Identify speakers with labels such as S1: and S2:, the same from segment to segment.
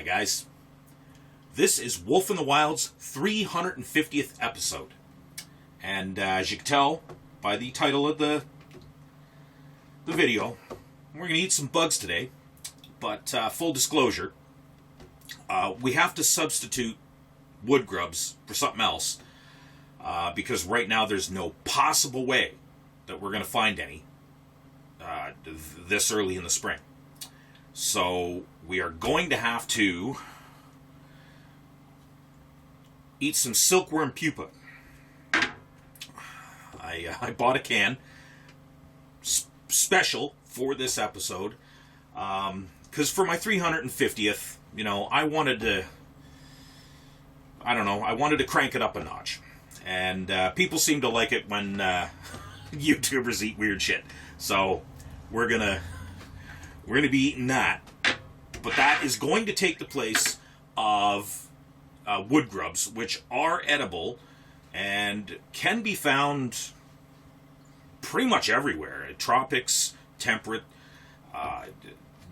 S1: Hi guys, this is Wolf in the Wild's 350th episode, and as you can tell by the title of the video, we're going to eat some bugs today, but full disclosure, we have to substitute wood grubs for something else, because right now there's no possible way that we're going to find any this early in the spring. So we are going to have to eat some silkworm pupa. I bought a can special for this episode because for my 350th, I wanted to crank it up a notch. And people seem to like it when YouTubers eat weird shit. So we're gonna be eating that, but that is going to take the place of wood grubs, which are edible and can be found pretty much everywhere. Tropics, temperate,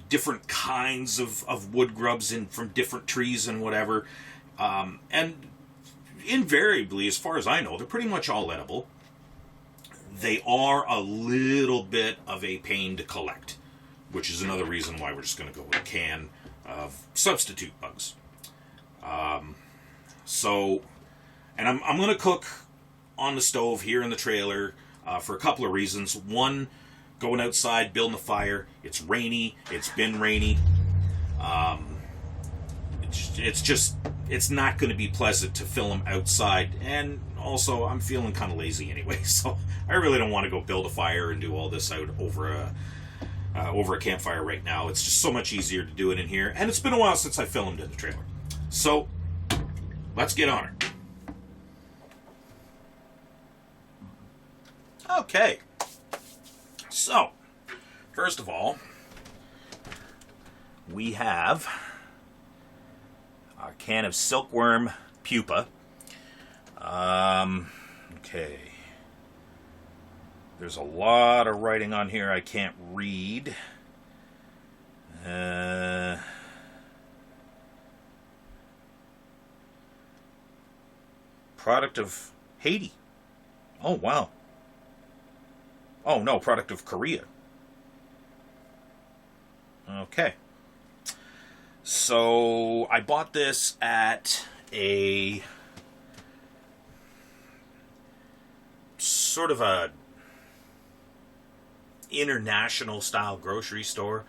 S1: different kinds of wood grubs from different trees and whatever. And invariably, as far as I know, they're pretty much all edible. They are a little bit of a pain to collect, which is another reason why we're just going to go with a can of substitute bugs. And I'm going to cook on the stove here in the trailer for a couple of reasons. One, going outside, building a fire. It's rainy. It's been rainy. It's not going to be pleasant to film outside. And also, I'm feeling kind of lazy anyway, so I really don't want to go build a fire and do all this out over a campfire right now. It's just so much easier to do it in here, and it's been a while since I filmed in the trailer. So, let's get on it. Okay. So, first of all, we have our can of silkworm pupa. Okay. There's a lot of writing on here I can't read. Product of Haiti. Oh, wow. Oh, no, product of Korea. Okay. So, I bought this at a sort of a international style grocery store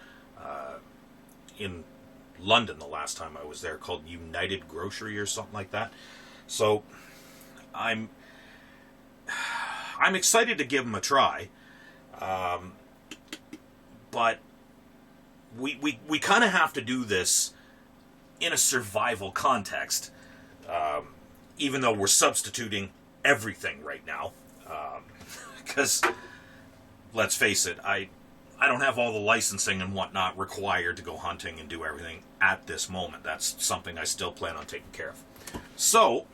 S1: in London the last time I was there, called United Grocery or something like that. So I'm excited to give them a try, but we kind of have to do this in a survival context, even though we're substituting everything right now, because let's face it, I don't have all the licensing and whatnot required to go hunting and do everything at this moment. That's something I still plan on taking care of. So,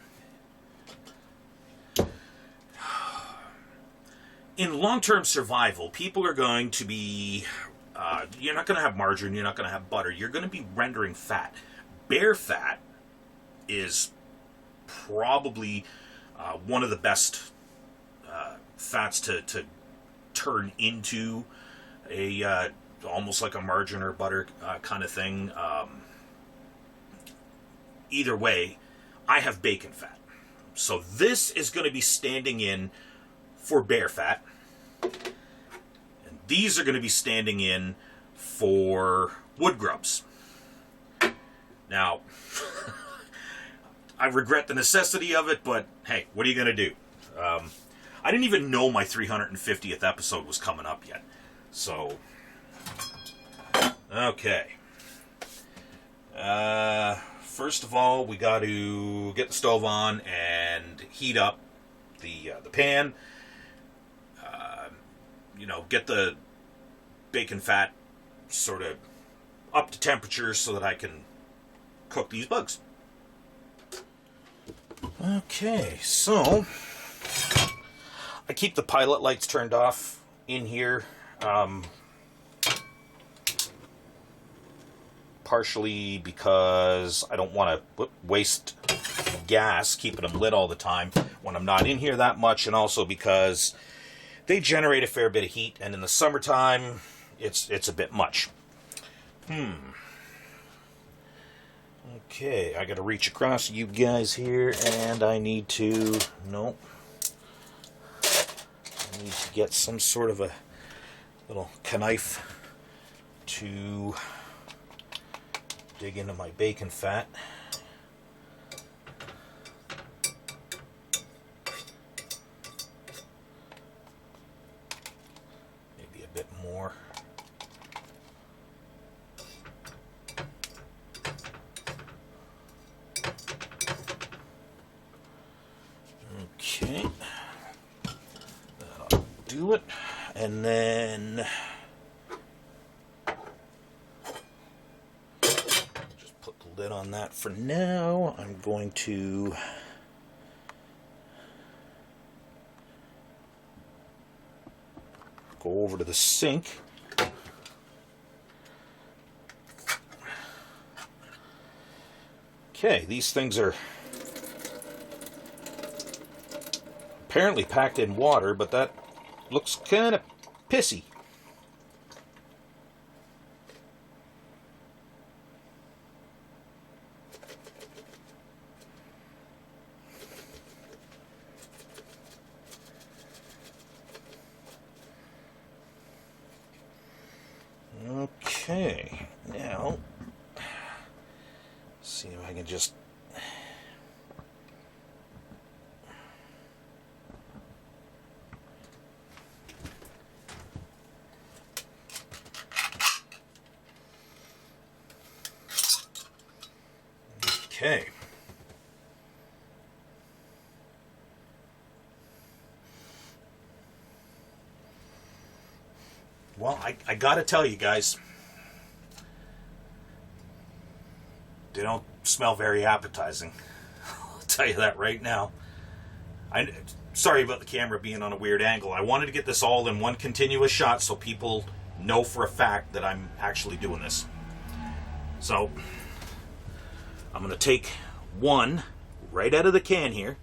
S1: in long-term survival, people are going to be... you're not going to have margarine, you're not going to have butter, you're going to be rendering fat. Bear fat is probably one of the best fats to turn into a almost like a margarine or butter kind of thing. Either way, I have bacon fat. So this is going to be standing in for bear fat. And these are going to be standing in for wood grubs. Now, I regret the necessity of it, but hey, what are you going to do? I didn't even know my 350th episode was coming up yet. So, okay. First of all, we got to get the stove on and heat up the pan. Get the bacon fat sort of up to temperature so that I can cook these bugs. Okay, so I keep the pilot lights turned off in here partially because I don't want to waste gas keeping them lit all the time when I'm not in here that much, and also because they generate a fair bit of heat, and in the summertime it's a bit much. Okay, I gotta reach across you guys here, and I need to get some sort of a little knife to dig into my bacon fat. Maybe a bit more. Okay, that'll do it. And then just put the lid on that for now. I'm going to go over to the sink. Okay, these things are apparently packed in water, but that looks kind of pissy. Okay, now see if I can just okay. Well, I gotta tell you guys, they don't smell very appetizing. I'll tell you that right now. Sorry about the camera being on a weird angle. I wanted to get this all in one continuous shot so people know for a fact that I'm actually doing this. So I'm going to take one right out of the can here.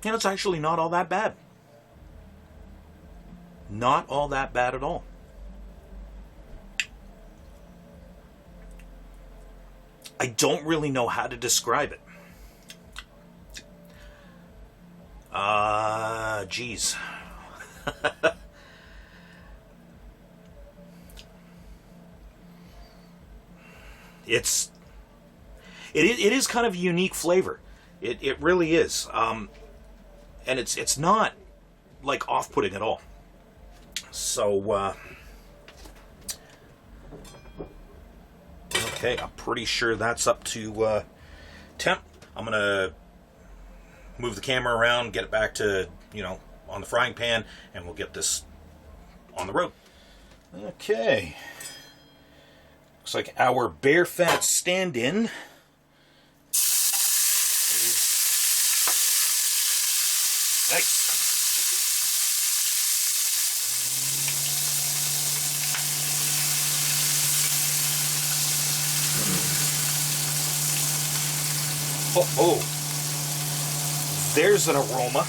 S1: And it's actually not all that bad. Not all that bad at all. I don't really know how to describe it. Geez. It is kind of a unique flavor. It really is. And it's not like off-putting at all. So okay, I'm pretty sure that's up to temp. I'm gonna move the camera around, get it back to, on the frying pan, and we'll get this on the road. Okay, looks like our bear fat stand-in is nice. Oh, there's an aroma.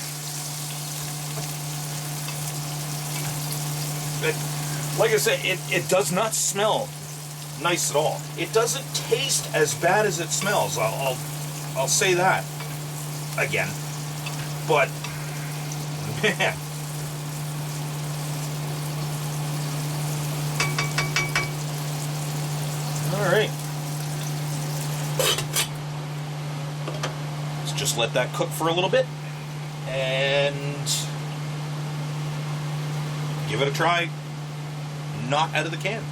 S1: Like I said, it does not smell nice at all. It doesn't taste as bad as it smells. I'll say that again. But man, all right. Let's just let that cook for a little bit and give it a try. Not out of the can.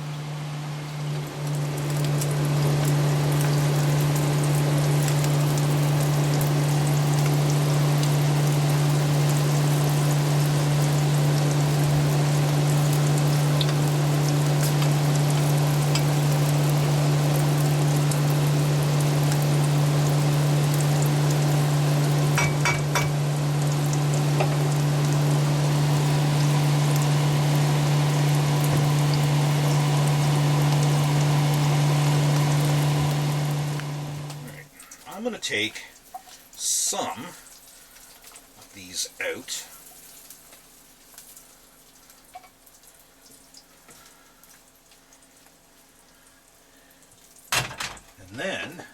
S1: I'm going to take some of these out. And then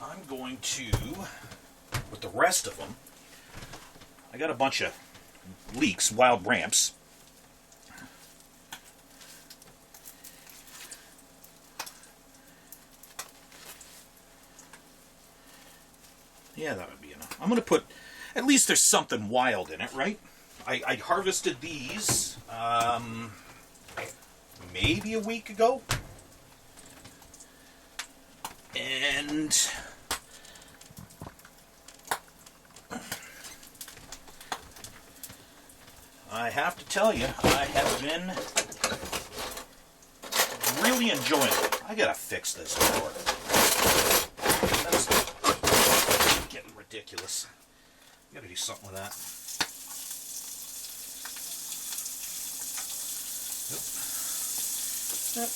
S1: I'm going to, with the rest of them, I got a bunch of leeks, wild ramps. Yeah, that would be enough. I'm going to put, at least there's something wild in it, right? I harvested these maybe a week ago. And I have to tell you, I have been really enjoying it. I gotta fix this door. That's getting ridiculous. I gotta do something with that. Yep.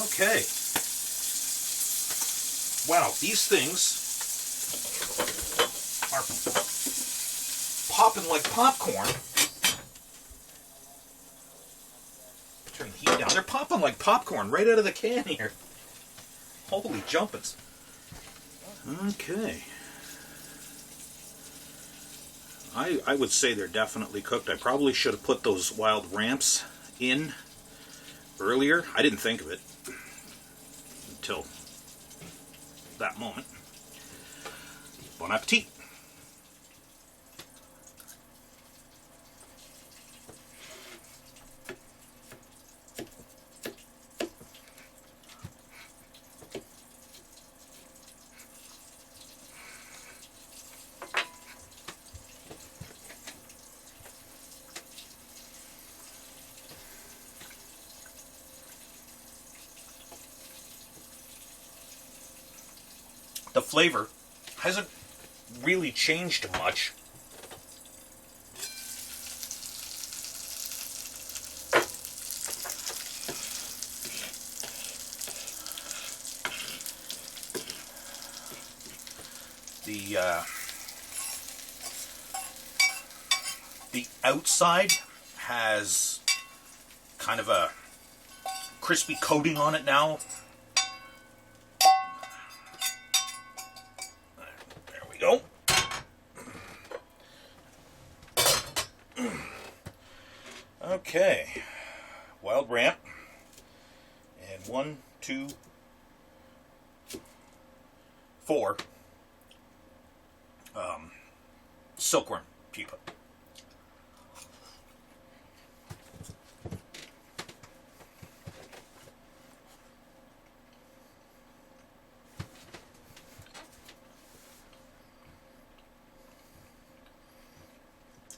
S1: Okay. Wow, these things are popping like popcorn. Turn the heat down. They're popping like popcorn right out of the can here. Holy jumpins. Okay. I would say they're definitely cooked. I probably should have put those wild ramps in earlier. I didn't think of it until that moment. Bon appetit. The flavor hasn't really changed much. The outside has kind of a crispy coating on it now. Go. Okay, wild ramp, and 1, 2, 4 silkworm pupa.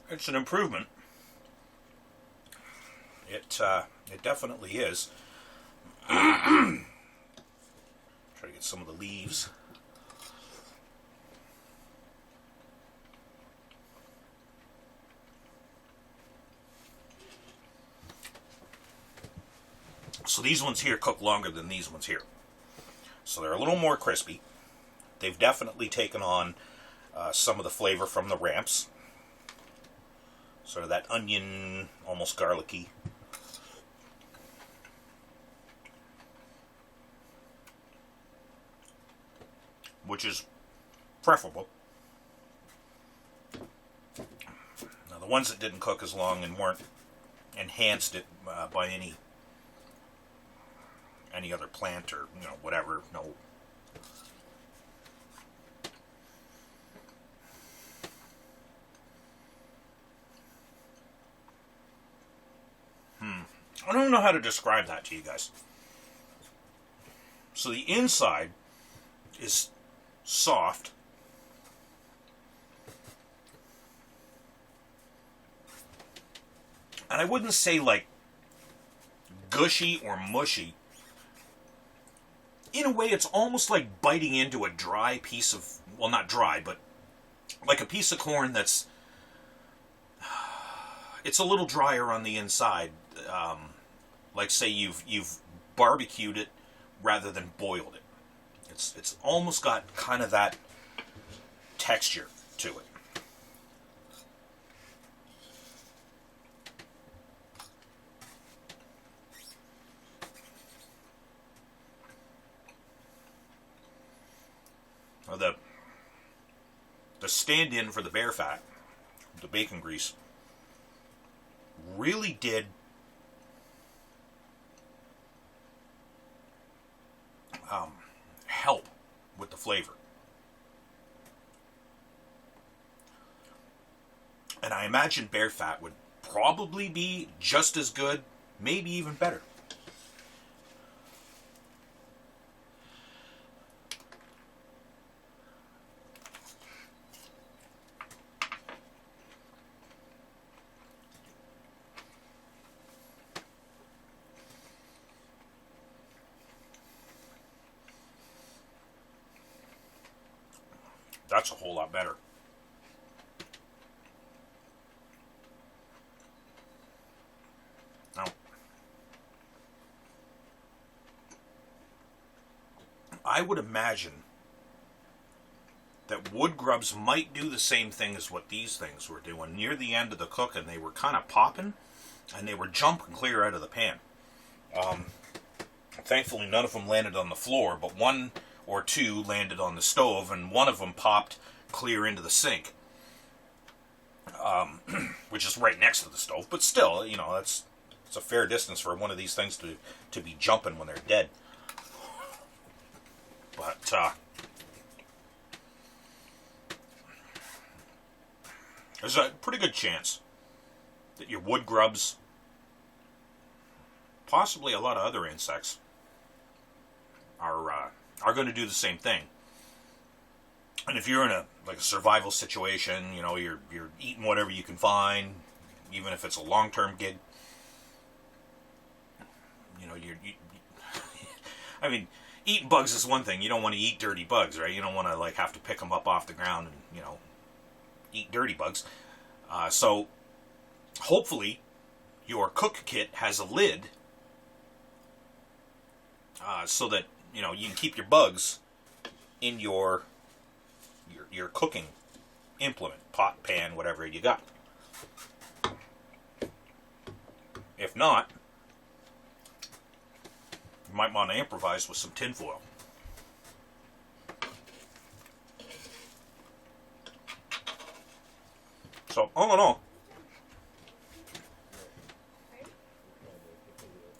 S1: It's an improvement. It definitely is. Try to get some of the leaves. So these ones here cook longer than these ones here. So they're a little more crispy. They've definitely taken on some of the flavor from the ramps. Sort of that onion, almost garlicky. Which is preferable. Now the ones that didn't cook as long and weren't enhanced it by any other plant or whatever, no. I don't know how to describe that to you guys. So the inside is soft. And I wouldn't say like gushy or mushy. In a way, it's almost like biting into a dry piece of, well, not dry, but like a piece of corn that's
S2: it's a little drier on the inside. Like say you've barbecued it rather than boiled it. It's almost got kind of that texture to it. Now the stand-in for the bear fat, the bacon grease, really did help with the flavor. And I imagine bear fat would probably be just as good, maybe even better. That's a whole lot better. Now, I would imagine that wood grubs might do the same thing as what these things were doing. Near the end of the cooking, they were kind of popping, and they were jumping clear out of the pan. Thankfully, none of them landed on the floor, but one or two landed on the stove, and one of them popped clear into the sink, which is right next to the stove. But still, you know, it's a fair distance for one of these things to be jumping when they're dead. But there's a pretty good chance that your wood grubs, possibly a lot of other insects, are going to do the same thing. And if you're in a survival situation, you know, you're eating whatever you can find, even if it's a long-term gig. You know, I mean, eating bugs is one thing. You don't want to eat dirty bugs, right? You don't want to have to pick them up off the ground and, you know, eat dirty bugs. So hopefully your cook kit has a lid so that, you know, you can keep your bugs in your cooking implement, pot, pan, whatever you got. If not, you might want to improvise with some tinfoil. So, all in all,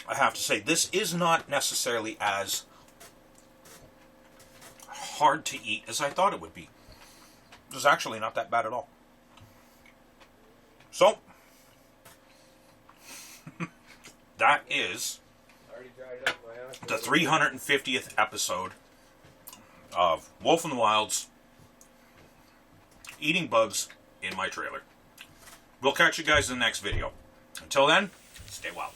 S2: I have to say, this is not necessarily as hard to eat as I thought it would be. It was actually not that bad at all. So, that is the 350th episode of Wolf in the Wild's Eating Bugs in My Trailer. We'll catch you guys in the next video. Until then, stay wild.